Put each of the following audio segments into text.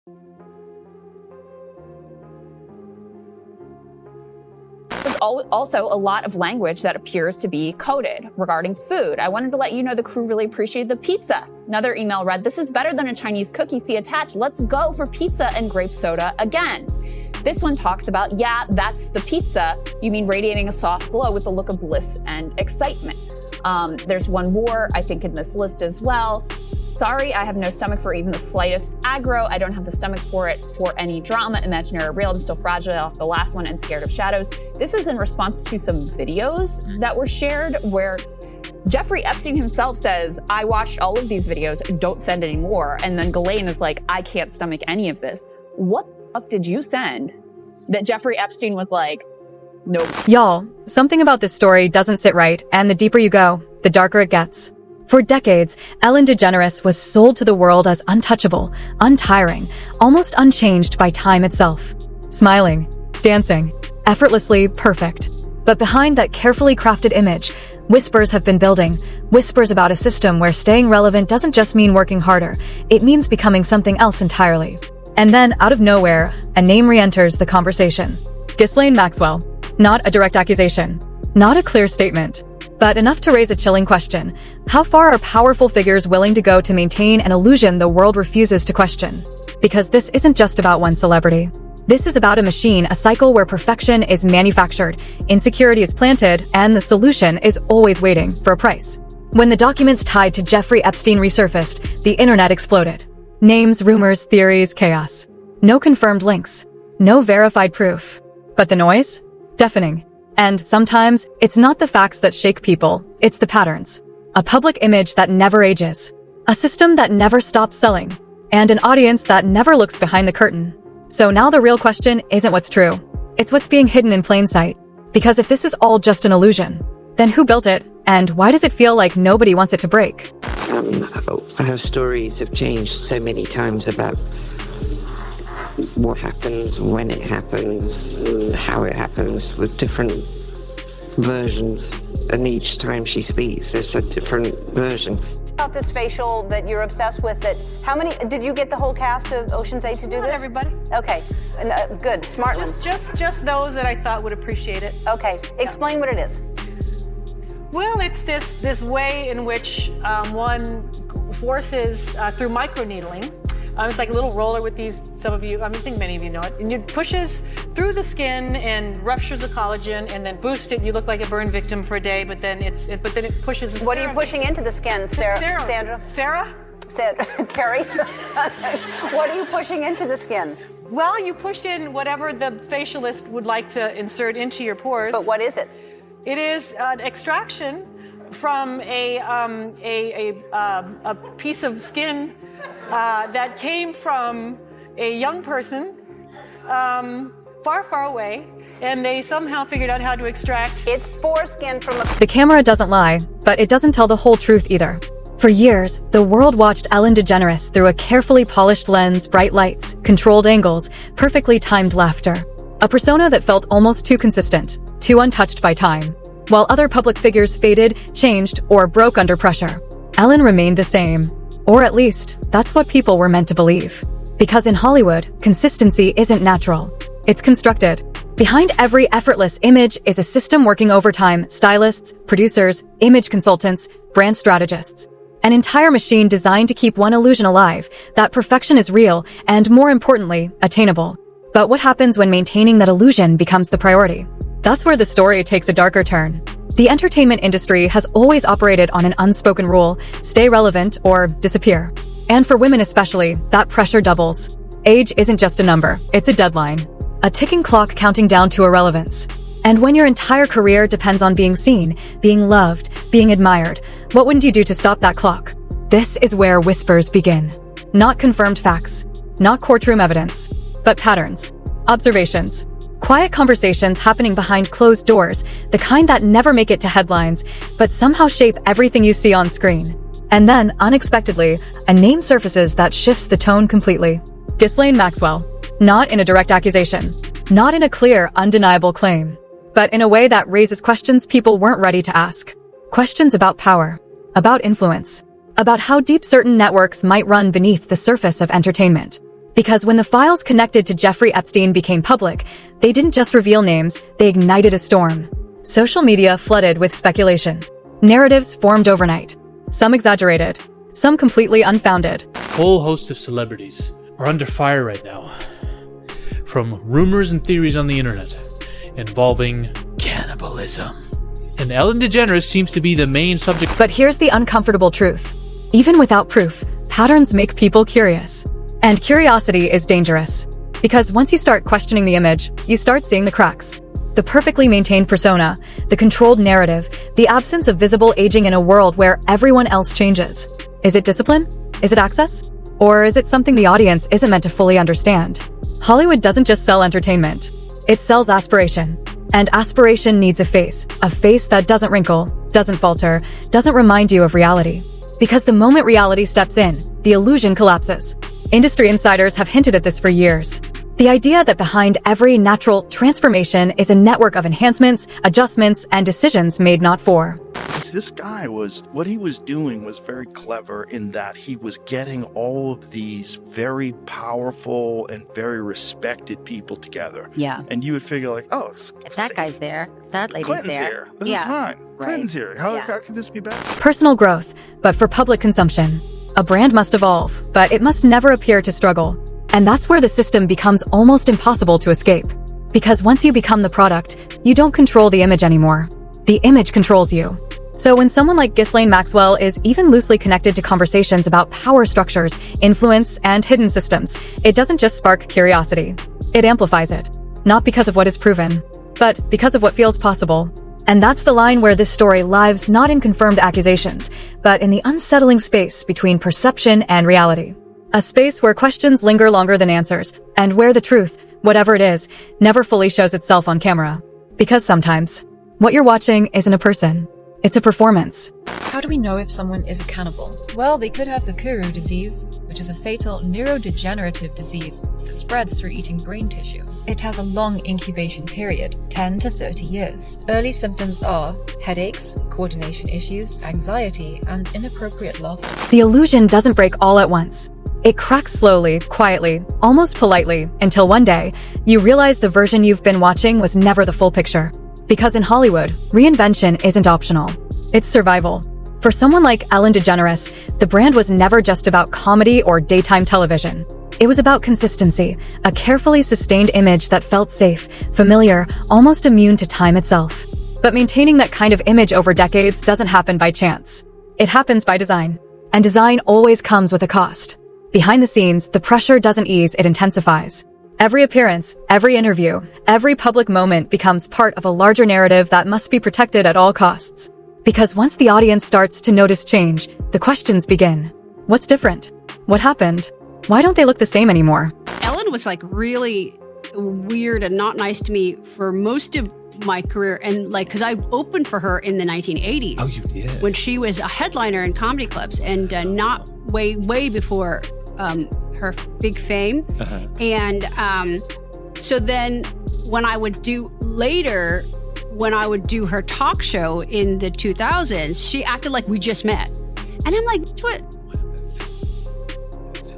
There's also a lot of language that appears to be coded regarding food. I wanted to let you know the crew really appreciated the pizza. Another email read, "This is better than a Chinese cookie. See attached. Let's go for pizza and grape soda again." This one talks about, yeah, that's the pizza. You mean radiating a soft glow with a look of bliss and excitement. There's one more, I think, in this list as well. "Sorry, I have no stomach for even the slightest aggro. I don't have the stomach for it for any drama, imaginary or real. I'm still fragile off the last one and scared of shadows." This is in response to some videos that were shared where Jeffrey Epstein himself says, "I watched all of these videos, don't send any more." And then Ghislaine is like, "I can't stomach any of this." What the fuck did you send that Jeffrey Epstein was like, nope? Y'all, something about this story doesn't sit right, and the deeper you go, the darker it gets. For decades, Ellen DeGeneres was sold to the world as untouchable, untiring, almost unchanged by time itself. Smiling, dancing, effortlessly perfect. But behind that carefully crafted image, whispers have been building. Whispers about a system where staying relevant doesn't just mean working harder, it means becoming something else entirely. And then, out of nowhere, a name re-enters the conversation. Ghislaine Maxwell. Not a direct accusation. Not a clear statement. But enough to raise a chilling question. How far are powerful figures willing to go to maintain an illusion the world refuses to question? Because this isn't just about one celebrity. This is about a machine, a cycle where perfection is manufactured, insecurity is planted, and the solution is always waiting for a price. When the documents tied to Jeffrey Epstein resurfaced, the internet exploded. Names, rumors, theories, chaos. No confirmed links. No verified proof. But the noise? Deafening. And sometimes, it's not the facts that shake people, it's the patterns. A public image that never ages. A system that never stops selling. And an audience that never looks behind the curtain. So now the real question isn't what's true. It's what's being hidden in plain sight. Because if this is all just an illusion, then who built it? And why does it feel like nobody wants it to break? Her stories have changed so many times about what happens, when it happens, how it happens, with different versions. And each time she speaks, there's a different version. About this facial that you're obsessed with, how many, did you get the whole cast of Ocean's 8 to do Not this? everybody. Okay, good, smart ones. Just those that I thought would appreciate it. Okay, explain what it is. Well, it's this way in which one forces through microneedling. It's like a little roller with these, some of you, I think many of you know it, and it pushes through the skin and ruptures the collagen and then boosts it. You look like a burn victim for a day, but then it pushes the What are you pushing into the skin, Sandra? Sarah? Carrie? What are you pushing into the skin? Well, you push in whatever the facialist would like to insert into your pores. But what is it? It is an extraction from a piece of skin that came from a young person far, far away, and they somehow figured out how to extract. It's foreskin from a... The camera doesn't lie, but it doesn't tell the whole truth either. For years, the world watched Ellen DeGeneres through a carefully polished lens, bright lights, controlled angles, perfectly timed laughter. A persona that felt almost too consistent, too untouched by time. While other public figures faded, changed, or broke under pressure, Ellen remained the same. Or at least, that's what people were meant to believe. Because in Hollywood, consistency isn't natural. It's constructed. Behind every effortless image is a system working overtime: stylists, producers, image consultants, brand strategists. An entire machine designed to keep one illusion alive, that perfection is real and, more importantly, attainable. But what happens when maintaining that illusion becomes the priority? That's where the story takes a darker turn. The entertainment industry has always operated on an unspoken rule: stay relevant or disappear. And for women especially, that pressure doubles. Age isn't just a number, it's a deadline. A ticking clock counting down to irrelevance. And when your entire career depends on being seen, being loved, being admired, what wouldn't you do to stop that clock? This is where whispers begin. Not confirmed facts, not courtroom evidence, but patterns, observations. Quiet conversations happening behind closed doors, the kind that never make it to headlines, but somehow shape everything you see on screen. And then, unexpectedly, a name surfaces that shifts the tone completely. Ghislaine Maxwell. Not in a direct accusation. Not in a clear, undeniable claim. But in a way that raises questions people weren't ready to ask. Questions about power. About influence. About how deep certain networks might run beneath the surface of entertainment. Because when the files connected to Jeffrey Epstein became public, they didn't just reveal names, they ignited a storm. Social media flooded with speculation. Narratives formed overnight. Some exaggerated, some completely unfounded. A whole host of celebrities are under fire right now, from rumors and theories on the internet involving cannibalism. And Ellen DeGeneres seems to be the main subject. But here's the uncomfortable truth. Even without proof, patterns make people curious. And curiosity is dangerous. Because once you start questioning the image, you start seeing the cracks. The perfectly maintained persona, the controlled narrative, the absence of visible aging in a world where everyone else changes. Is it discipline? Is it access? Or is it something the audience isn't meant to fully understand? Hollywood doesn't just sell entertainment. It sells aspiration. And aspiration needs a face that doesn't wrinkle, doesn't falter, doesn't remind you of reality. Because the moment reality steps in, the illusion collapses. Industry insiders have hinted at this for years. The idea that behind every natural transformation is a network of enhancements, adjustments, and decisions made not for. This guy what he was doing was very clever in that he was getting all of these very powerful and very respected people together. Yeah. And you would figure like, oh, it's If that safe. guy's there, that lady's Clinton's there. here. This is fine. Clinton's here. How could this be bad? Personal growth, but for public consumption. A brand must evolve, but it must never appear to struggle. And that's where the system becomes almost impossible to escape. Because once you become the product, you don't control the image anymore. The image controls you. So when someone like Ghislaine Maxwell is even loosely connected to conversations about power structures, influence, and hidden systems, it doesn't just spark curiosity. It amplifies it. Not because of what is proven, but because of what feels possible. And that's the line where this story lives not in confirmed accusations, but in the unsettling space between perception and reality. A space where questions linger longer than answers, and where the truth, whatever it is, never fully shows itself on camera. Because sometimes, what you're watching isn't a person. It's a performance. How do we know if someone is a cannibal? Well, they could have the Kuru disease, which is a fatal neurodegenerative disease that spreads through eating brain tissue. It has a long incubation period, 10 to 30 years. Early symptoms are headaches, coordination issues, anxiety, and inappropriate laughter. The illusion doesn't break all at once. It cracks slowly, quietly, almost politely, until one day, you realize the version you've been watching was never the full picture. Because in Hollywood, reinvention isn't optional. It's survival. For someone like Ellen DeGeneres, the brand was never just about comedy or daytime television. It was about consistency, a carefully sustained image that felt safe, familiar, almost immune to time itself. But maintaining that kind of image over decades doesn't happen by chance. It happens by design. And design always comes with a cost. Behind the scenes, the pressure doesn't ease, it intensifies. Every appearance, every interview, every public moment becomes part of a larger narrative that must be protected at all costs. Because once the audience starts to notice change, the questions begin. What's different? What happened? Why don't they look the same anymore? Ellen was like really weird and not nice to me for most of my career. And like, because I opened for her in the 1980s. Oh, you did? When she was a headliner in comedy clubs and not way before her big fame. Uh-huh. And so then when I would do her talk show in the 2000s, she acted like we just met. And I'm like, what?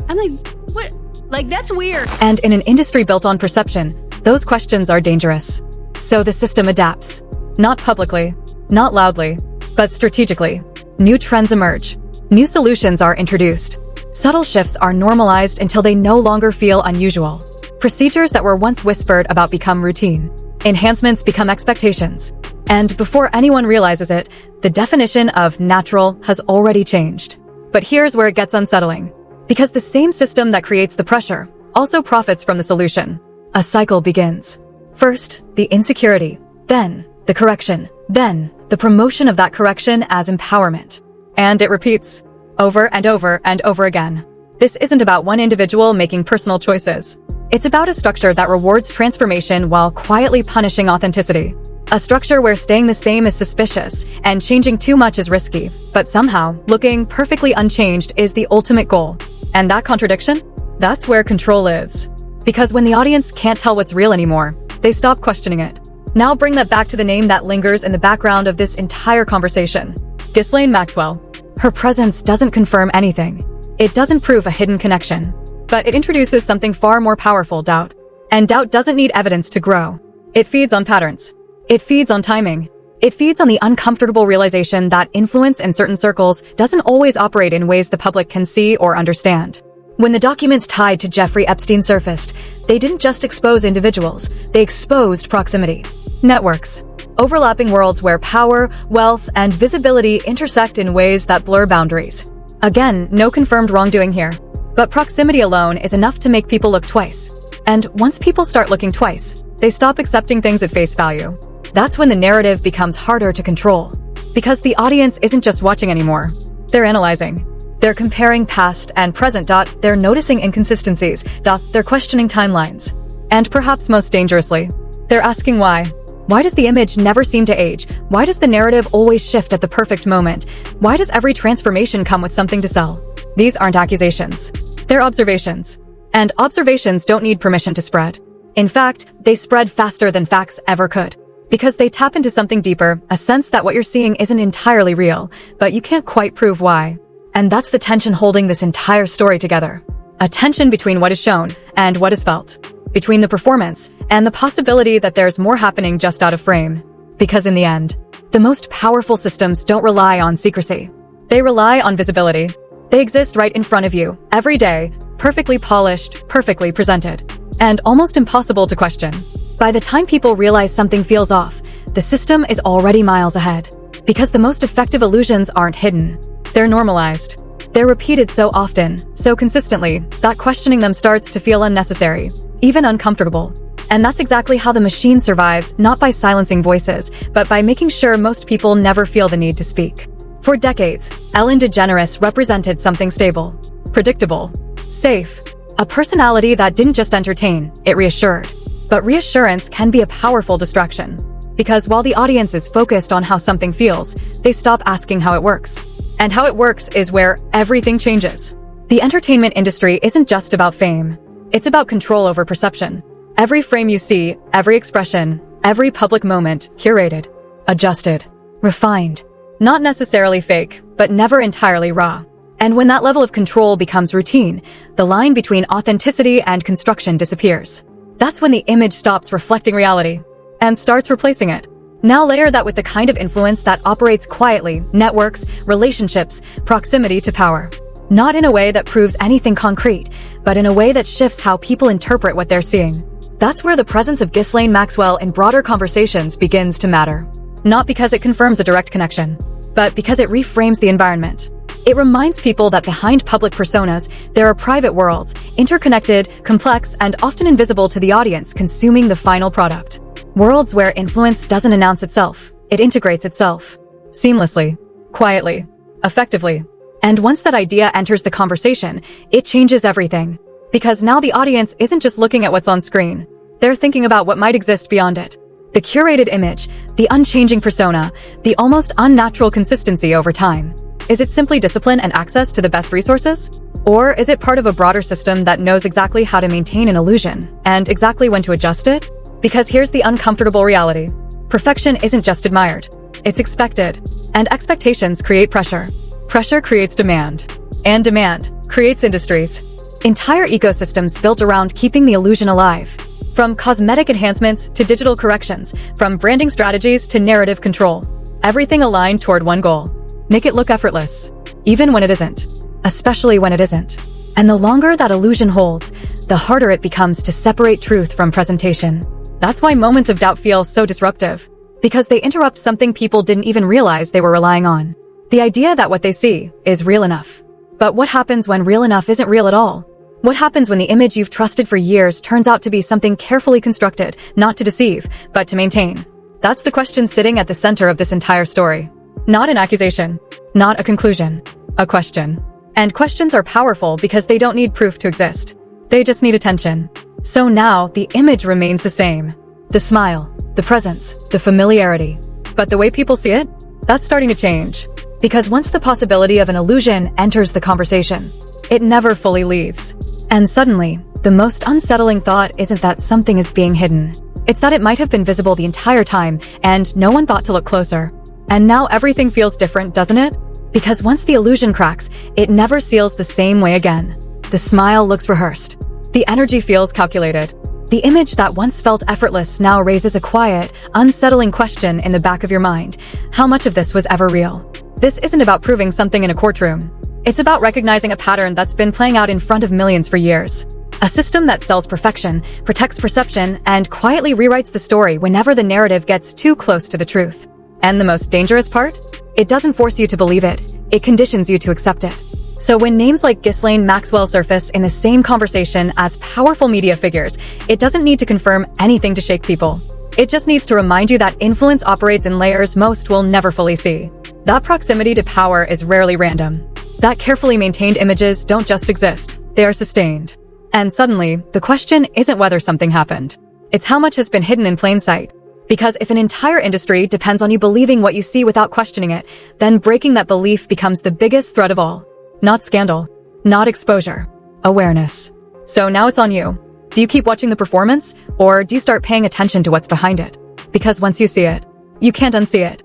I'm like, what? Like, that's weird. And in an industry built on perception, those questions are dangerous. So the system adapts. Not publicly, not loudly, but strategically. New trends emerge. New solutions are introduced. Subtle shifts are normalized until they no longer feel unusual. Procedures that were once whispered about become routine. Enhancements become expectations. And before anyone realizes it, the definition of natural has already changed. But here's where it gets unsettling. Because the same system that creates the pressure also profits from the solution. A cycle begins. First, the insecurity, then the correction, then the promotion of that correction as empowerment. And it repeats. Over and over and over again. This isn't about one individual making personal choices. It's about a structure that rewards transformation while quietly punishing authenticity. A structure where staying the same is suspicious and changing too much is risky, but somehow looking perfectly unchanged is the ultimate goal. And that contradiction? That's where control lives. Because when the audience can't tell what's real anymore, they stop questioning it. Now bring that back to the name that lingers in the background of this entire conversation. Ghislaine Maxwell. Her presence doesn't confirm anything. It doesn't prove a hidden connection. But it introduces something far more powerful, doubt. And doubt doesn't need evidence to grow. It feeds on patterns. It feeds on timing. It feeds on the uncomfortable realization that influence in certain circles doesn't always operate in ways the public can see or understand. When the documents tied to Jeffrey Epstein surfaced, they didn't just expose individuals, they exposed proximity. Networks. Overlapping worlds where power, wealth, and visibility intersect in ways that blur boundaries. Again, no confirmed wrongdoing here. But proximity alone is enough to make people look twice. And once people start looking twice, they stop accepting things at face value. That's when the narrative becomes harder to control. Because the audience isn't just watching anymore. They're analyzing. They're comparing past and present. They're noticing inconsistencies. They're questioning timelines. And perhaps most dangerously, they're asking why. Why does the image never seem to age? Why does the narrative always shift at the perfect moment? Why does every transformation come with something to sell? These aren't accusations. They're observations. And observations don't need permission to spread. In fact, they spread faster than facts ever could. Because they tap into something deeper, a sense that what you're seeing isn't entirely real, but you can't quite prove why. And that's the tension holding this entire story together. A tension between what is shown and what is felt. Between the performance and the possibility that there's more happening just out of frame. Because in the end, the most powerful systems don't rely on secrecy. They rely on visibility. They exist right in front of you, every day, perfectly polished, perfectly presented, and almost impossible to question. By the time people realize something feels off, the system is already miles ahead. Because the most effective illusions aren't hidden. They're normalized. They're repeated so often, so consistently, that questioning them starts to feel unnecessary, even uncomfortable. And that's exactly how the machine survives, not by silencing voices, but by making sure most people never feel the need to speak. For decades, Ellen DeGeneres represented something stable, predictable, safe, a personality that didn't just entertain, it reassured. But reassurance can be a powerful distraction. Because while the audience is focused on how something feels, they stop asking how it works. And how it works is where everything changes. The entertainment industry isn't just about fame. It's about control over perception. Every frame you see, every expression, every public moment, curated, adjusted, refined. Not necessarily fake, but never entirely raw. And when that level of control becomes routine, the line between authenticity and construction disappears. That's when the image stops reflecting reality and starts replacing it. Now layer that with the kind of influence that operates quietly, networks, relationships, proximity to power. Not in a way that proves anything concrete, but in a way that shifts how people interpret what they're seeing. That's where the presence of Ghislaine Maxwell in broader conversations begins to matter. Not because it confirms a direct connection, but because it reframes the environment. It reminds people that behind public personas, there are private worlds, interconnected, complex, and often invisible to the audience consuming the final product. Worlds where influence doesn't announce itself, it integrates itself. Seamlessly, quietly, effectively. And once that idea enters the conversation, it changes everything. Because now the audience isn't just looking at what's on screen. They're thinking about what might exist beyond it. The curated image, the unchanging persona, the almost unnatural consistency over time. Is it simply discipline and access to the best resources? Or is it part of a broader system that knows exactly how to maintain an illusion and exactly when to adjust it? Because here's the uncomfortable reality. Perfection isn't just admired. It's expected. And expectations create pressure. Pressure creates demand. And demand creates industries. Entire ecosystems built around keeping the illusion alive. From cosmetic enhancements to digital corrections, from branding strategies to narrative control. Everything aligned toward one goal. Make it look effortless. Even when it isn't. Especially when it isn't. And the longer that illusion holds, the harder it becomes to separate truth from presentation. That's why moments of doubt feel so disruptive. Because they interrupt something people didn't even realize they were relying on. The idea that what they see is real enough. But what happens when real enough isn't real at all? What happens when the image you've trusted for years turns out to be something carefully constructed, not to deceive, but to maintain? That's the question sitting at the center of this entire story. Not an accusation. Not a conclusion. A question. And questions are powerful because they don't need proof to exist. They just need attention. So now, the image remains the same. The smile, the presence, the familiarity. But the way people see it? That's starting to change. Because once the possibility of an illusion enters the conversation, it never fully leaves. And suddenly, the most unsettling thought isn't that something is being hidden. It's that it might have been visible the entire time, and no one thought to look closer. And now everything feels different, doesn't it? Because once the illusion cracks, it never seals the same way again. The smile looks rehearsed. The energy feels calculated. The image that once felt effortless now raises a quiet, unsettling question in the back of your mind. How much of this was ever real? This isn't about proving something in a courtroom. It's about recognizing a pattern that's been playing out in front of millions for years. A system that sells perfection, protects perception, and quietly rewrites the story whenever the narrative gets too close to the truth. And the most dangerous part? It doesn't force you to believe it. It conditions you to accept it. So when names like Ghislaine Maxwell surface in the same conversation as powerful media figures, it doesn't need to confirm anything to shake people. It just needs to remind you that influence operates in layers most will never fully see. That proximity to power is rarely random. That carefully maintained images don't just exist, they are sustained. And suddenly, the question isn't whether something happened. It's how much has been hidden in plain sight. Because if an entire industry depends on you believing what you see without questioning it, then breaking that belief becomes the biggest threat of all. Not scandal, not exposure, awareness. So now it's on you. Do you keep watching the performance, or do you start paying attention to what's behind it? Because once you see it, you can't unsee it.